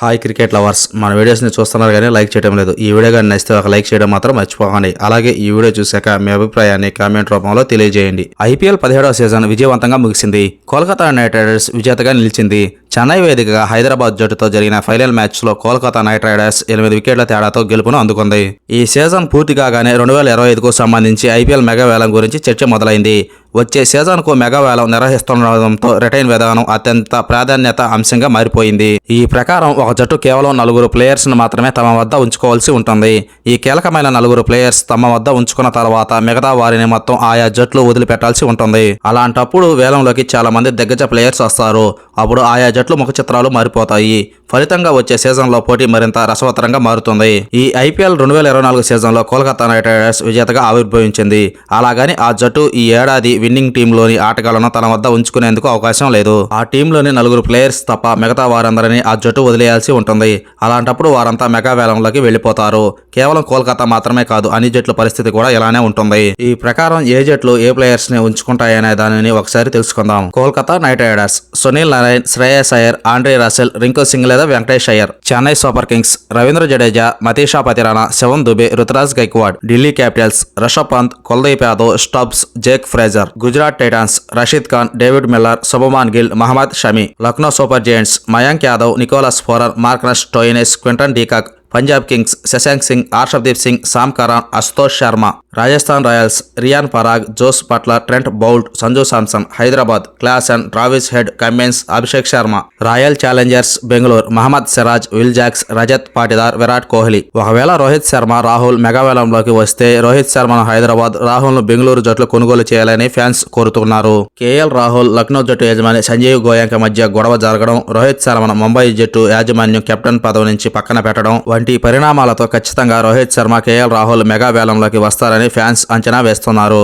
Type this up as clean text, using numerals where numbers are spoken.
Hi cricket lovers, మన వీడియోస్ని చూస్తున్నారు కానీ లైక్ చేయడం లేదు. ఈ వీడియో కానీ నచ్చితే ఒక లైక్ చేయడం మాత్రం మర్చిపోకండి. అలాగే ఈ వీడియో చూశాక మీ అభిప్రాయాన్ని కామెంట్ రూపంలో తెలియజేయండి. ఐపీఎల్ 17వ సీజన్ విజయవంతంగా ముగిసింది. కోల్కతా నైట్ రైడర్స్ విజేతగా నిలిచింది. చెన్నై వేదికగా హైదరాబాద్ జట్టుతో జరిగిన ఫైనల్ మ్యాచ్లో కోల్కతా నైట్ రైడర్స్ 8 వికెట్ల తేడాతో గెలుపును అందుకుంది. ఈ సీజన్ పూర్తి కాగానే 2025కు సంబంధించి ఐపీఎల్ మెగా వేలం గురించి చర్చ మొదలైంది. వచ్చే సీజన్కు మెగా వేలం నిర్వహిస్తుండటంతో రిటైన్ విధానం అత్యంత ప్రాధాన్యత అంశంగా మారిపోయింది. ఈ ప్రకారం ఒక జట్టు కేవలం 4 ప్లేయర్స్ను మాత్రమే తమ వద్ద ఉంచుకోవాల్సి ఉంటుంది. ఈ కీలకమైన 4 ప్లేయర్స్ తమ వద్ద ఉంచుకున్న తర్వాత మిగతా వారిని మొత్తం ఆయా జట్లు వదిలిపెట్టాల్సి ఉంటుంది. అలాంటప్పుడు వేలంలోకి చాలా మంది దిగ్గజ ప్లేయర్స్ వస్తారు. అప్పుడు ఆయా జట్లు ముఖ చిత్రాలు మారిపోతాయి. ఫలితంగా వచ్చే సీజన్లో పోటీ మరింత రసవత్తరంగా మారుతుంది. ఈ ఐపీఎల్ 2024 సీజన్లో కోల్కతా నైట్ రైడర్స్ విజేతగా ఆవిర్భవించింది. అలాగని ఆ జట్టు ఈ ఏడాది విన్నింగ్ టీంలోని ఆటగాళ్లను తన వద్ద ఉంచుకునేందుకు అవకాశం లేదు. ఆ టీంలోని 4 ప్లేయర్స్ తప్ప మిగతా వారందరినీ ఆ జట్టు వదిలేయాల్సి ఉంటుంది. అలాంటప్పుడు వారంతా మెగా వేలంలోకి వెళ్లిపోతారు. కేవలం కోల్కతా మాత్రమే కాదు, అన్ని జట్ల పరిస్థితి కూడా ఇలానే ఉంటుంది. ఈ ప్రకారం ఏ జట్లు ఏ ప్లేయర్స్ ని ఉంచుకుంటాయనే దానిని ఒకసారి తెలుసుకుందాం. Kolkata knight riders Sunil Narayan, Shreyas Iyer, Andre Russell, Rinku Singh లేదా Venkatesh Iyer. Chennai super kings Ravindra Jadeja, Matheesha Pathirana, Shivam Dube, Ruturaj Gaikwad. Delhi capitals Rishabh Pant, Kuldeep Yadav, Stubbs, Jake Fraser. Gujarat titans Rashid Khan, David Miller, Shubman Gill, Mohammed Shami. Lucknow super giants Mayank Yadav, Nicholas Pooran, Marcus Stoinis, Quinton de Kock. Punjab kings Shashank Singh, Harshdeep Singh, Sam Curran, Ashutosh Sharma. Rajasthan Royals Riyan Parag, Jos Buttler, Trent Boult, Sanju Samson. Hyderabad Klaasen, Travis Head, Cummins, Abhishek Sharma. Royal Challengers Bengaluru Mohammed Siraj, Will Jacks, Rajat Patidar, Virat Kohli. ఒకవేళ రోహిత్ శర్మ, రాహుల్ మెగావేలంలోకి వస్తే రోహిత్ శర్మను హైదరాబాద్, రాహుల్ ను బెంగళూరు జట్లు కొనుగోలు చేయాలని fans కోరుతున్నారు. KL Rahul Lucknow జట్టు యజమాని సంజీవ్ గోయాంక మధ్య గొడవ జరగడం, రోహిత్ శర్మను ముంబై జట్టు యాజమాన్యం కెప్టెన్ పదవి నుంచి పక్కన పెట్టడం వంటి పరిణామాలతో ఖచ్చితంగా రోహిత్ శర్మ, కేఎల్ రాహుల్ మెగా వేలంలోకి వస్తారని ఫ్యాన్స్ అంచనా వేస్తున్నారు.